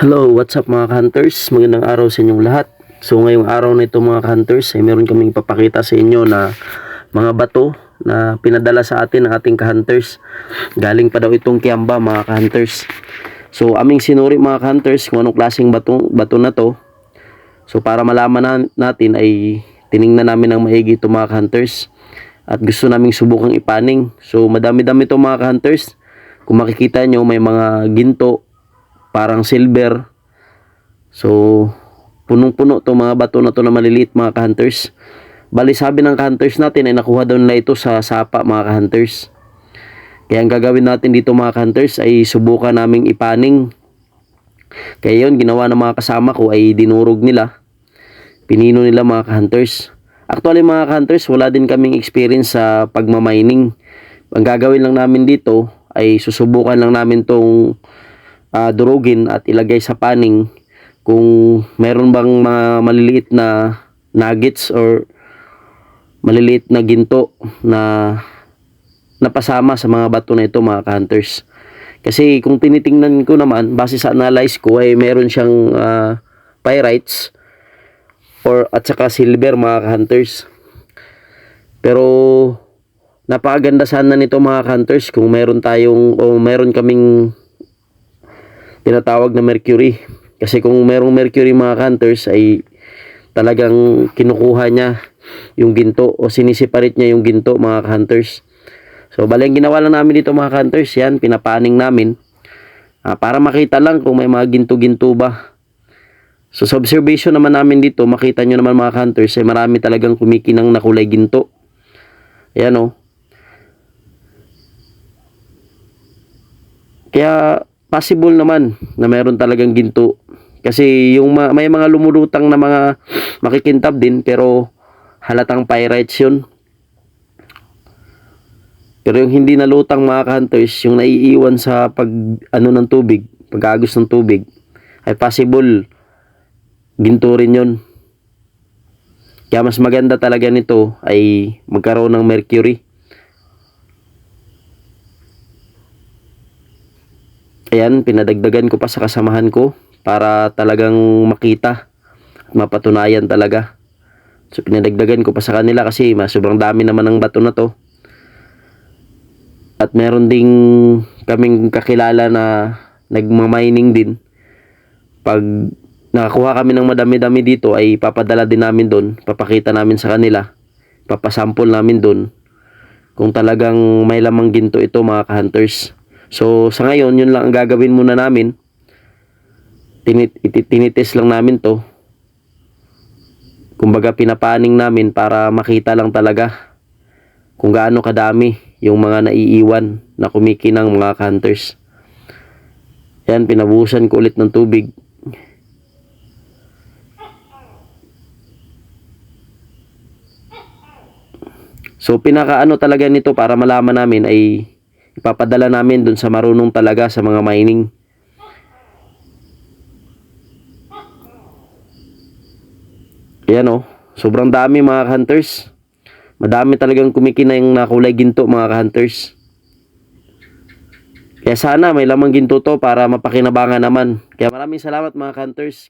Hello, what's up mga hunters? Magandang araw sa inyong lahat. So ngayong araw na ito mga hunters ay meron kaming papakita sa inyo na mga bato na pinadala sa atin ng ating ka-hunters. Galing pa daw itong Kiamba mga ka-hunters. So aming sinuri mga ka-hunters kung anong klaseng bato na to. So para malaman natin ay tiningnan namin ng maigi ito mga ka-hunters. At gusto naming subukang ipaning. So madami-dami ito mga ka-hunters. Kung makikita nyo may mga ginto, parang silver. So punong-puno to mga bato na to na maliliit mga ka-hunters. Bali sabi ng ka-hunters natin ay nakuha daw nila ito sa sapa mga ka-hunters. Kaya ang gagawin natin dito mga ka-hunters ay subukan naming ipaning. Kaya yun ginawa ng mga kasama ko ay dinurog nila. Pinino nila mga ka-hunters. Actually mga ka-hunters wala din kaming experience sa pagmamining. Ang gagawin lang namin dito ay susubukan lang namin tong durugin at ilagay sa paning kung meron bang mga maliliit na nuggets or maliliit na ginto na napasama sa mga bato na ito mga ka-hunters. Kasi kung tinitingnan ko naman base sa analyze ko ay meron siyang pyrites at saka silver mga ka-hunters. Pero napakaganda sana nito mga ka-hunters kung meron kaming tinatawag na mercury. Kasi kung merong mercury mga ka-hunters ay talagang kinukuha niya yung ginto o sinisiparate niya yung ginto mga ka-hunters. So bali ang ginawa lang namin dito mga ka-hunters, yan pinapaning namin para makita lang kung may mga ginto-ginto ba. So sa observation naman namin dito, makita nyo naman mga ka-hunters ay marami talagang kumikinang na kulay ginto. Ayan o. Kaya possible naman na meron talagang ginto. Kasi yung may mga lumulutang na mga makikintab din pero halatang pyrites yun. Pero yung hindi nalutang mga ka-hunters, yung naiiwan sa ng tubig, pag-agos ng tubig, ay possible ginto rin yun. Kaya mas maganda talaga nito ay magkaroon ng mercury. Ayan, pinadagdagan ko pa sa kasamahan ko para talagang makita at mapatunayan talaga. So pinadagdagan ko pa sa kanila kasi sobrang dami naman ng bato na to. At meron ding kaming kakilala na nagmamining din. Pag nakakuha kami ng madami-dami dito ay papadala din namin doon, papakita namin sa kanila, papasample namin doon kung talagang may lamang ginto ito mga ka-hunters. So sa ngayon yun lang ang gagawin muna namin. Tinitest lang namin to. Kumbaga pinapaning namin para makita lang talaga kung gaano kadami yung mga naiiwan na kumikinang mga ka-hunters. Yan, pinabuhusan ko ulit ng tubig. So pinakaano talaga nito para malaman namin ay ipapadala namin dun sa marunong talaga sa mga mining. Ayan o, sobrang dami mga hunters. Madami talagang kumikinang na kulay ginto mga hunters. Kaya sana may lamang ginto to para mapakinabangan naman. Kaya maraming salamat mga hunters.